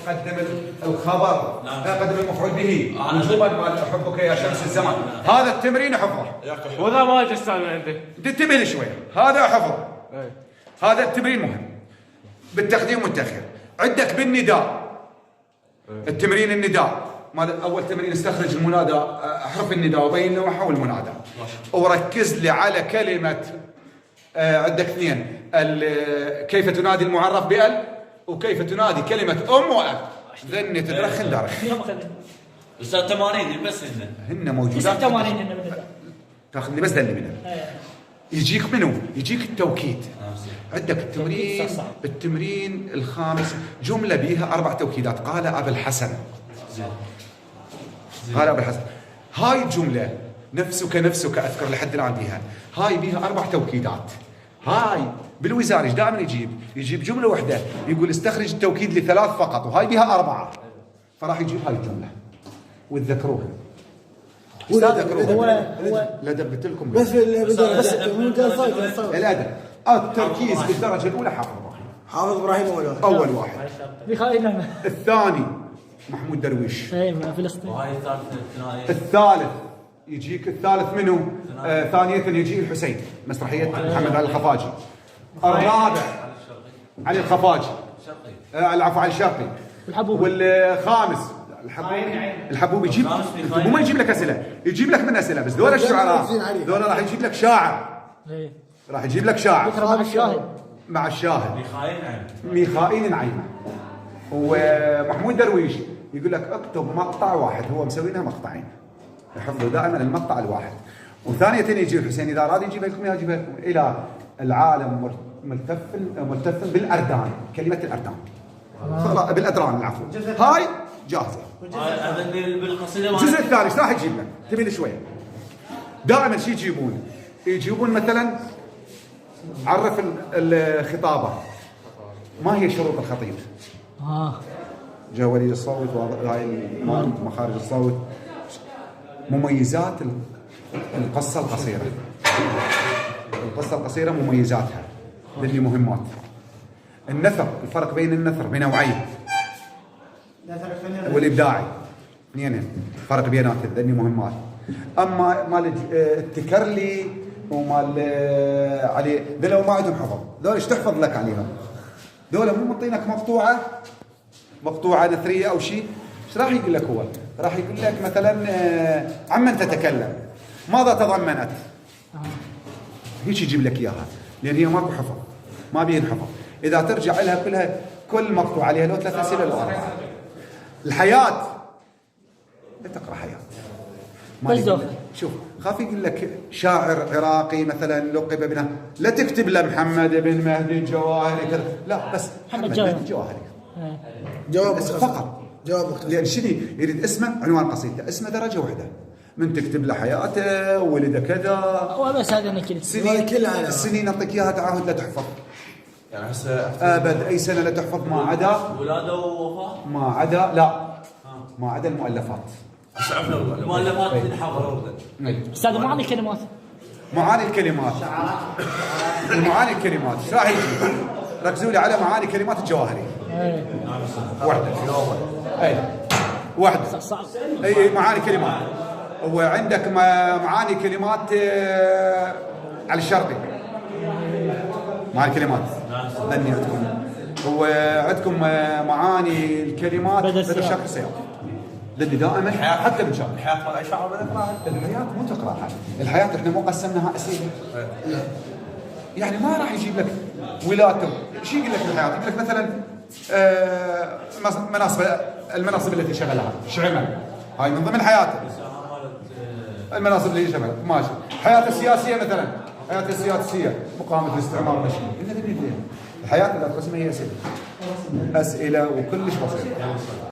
قدم الخبر، قدم المفعول به وجوبا مال احبك يا شمس الزمان. هذا التمرين حفظه. وذا ما اجى استاذ من عندي. انتبه لي شويه، هذا حفظه. هذا التمرين مهم بالتقديم والتاخير. عندك بالنداء التمرين النداء مال اول تمرين، استخرج المنادى احرف النداء وبين نوعها والمنادى، وركز لي على كلمه. عندك اثنين، كيف تنادي المعرف بال، وكيف تنادي كلمه ام واب. ذني تدرخن دارك. استاذ 80 بس هن موجودات. 80 تاخذ لي بس دلي منها. يجيك منو؟ يجيك التوكيد. عندك التمرين الخامس، جمله بيها 4 توكيدات. قال ابو الحسن. قال ابو الحسن. هاي الجمله نفسك اذكر لحد الان بيها. هاي بيها 4 توكيدات. هاي بالوزاري ايش دائما يجيب جمله واحده، يقول استخرج التوكيد ل3 فقط، وهاي بيها 4، فراح يجيب هاي الجمله وتذكروها. لا دبت لكم بس الادب. التركيز بالدرجه الاولى حافظ ابراهيم اول واحد. الثاني محمود درويش. فلسطين. وهاي الثالث يجيك الثالث منه ثانية يجي الحسين، مسرحية محمد علي الخفاجي. الرابع علي الخفاجي، العفو علي الشرقي. والخامس الحبوب. يجيب مو ما يجيب لك اسئله، يجيب لك من اسئله بس. دول الشعراء دول راح يجيب لك شاعر، راح يجيب لك شاعر مع الشاهد ميخائيل نعيمه. ومحمود درويش يقول لك اكتب مقطع واحد، هو مسوي لها مقطعين، يحفظوا دائما المقطع الواحد. وثانية يجي الحسين اذا اراد يجيب لكم اياها، يجيبها لكم. الى العالم ملتف بالاردان، كلمه الاردان بالادران العفو. هاي جاهزه. هذا بالقصيده. الجزء الثاني ايش راح يجيب لك؟ تبي لي شويه. دائما شي يجيبون مثلا عرف الخطابه. ما هي شروط الخطيب؟ جولي الصوت وهاي مخارج الصوت. مميزات القصه القصيره. القصه القصيره مميزاتها اللي مهمات. النثر، الفرق بين النثر بنوعين والابداعي، اثنين فرق بيناتهم ذني مهمات. اما مال التكرلي ومال علي ذول ما عندهم حفظ. ذول ايش تحفظ لك عليهم؟ ذول مو مطينك مقطوعه نثريه او شيء. ايش راح يقول لك هو؟ راح يقول لك مثلا عمن تتكلم، ماذا تضمنت؟ هيك يجيب لك اياها، لان هي ماكو حفظ، ما بين حفظ. اذا ترجع لها كلها كل مقطوع عليها لو 3 اسئله لو 4. الحياه لا تقرا حياه. شوف خاف يقول لك شاعر عراقي مثلا لقب بنا، لا تكتب له محمد بن مهدي الجواهري كذا، لا بس محمد بن الجواهري. جواب فقط. جواب مختلف. لان شنو يريد؟ اسمه، عنوان قصيدته، اسمه درجه واحده. من تكتب له حياته، ولده كذا، وبس. هذا كل السنين نعطيك اياها تعهد لا تحفظ. يعني هسه ابد اي سنه لا تحفظ ما عدا ولاده ووفاه، ما عدا لا ما عدا المؤلفات. هسه عرفنا المؤلفات تنحفظ. استاذ معاني الكلمات. معاني الكلمات ايش راح يجي؟ ركزوا لي على معاني كلمات الجواهري. واحده واحده. صعب. اي معاني كلمات. وعندك معاني كلمات على الشرقي. معاني كلمات ذني عندكم. وعندكم معاني الكلمات بدل الشرق السياق. ذني دائما حتى بالشرق. الحياه ما اي شعر ولا نقراها. الحياه مو تقراها، الحياه احنا مو قسمناها اسئله. يعني ما راح يجيب لك ولادته. شو يقول لك الحياه؟ يقول لك مثلا المناصب التي شغلها، شو عمل؟ هاي من ضمن حياته. المناصب اللي شغلها ماشي. حياته السياسيه مثلا، حياته السياسيه مقاومه الاستعمار ماشي. الحياه اللي تقسمها هي اسئله وكلش بسيطه.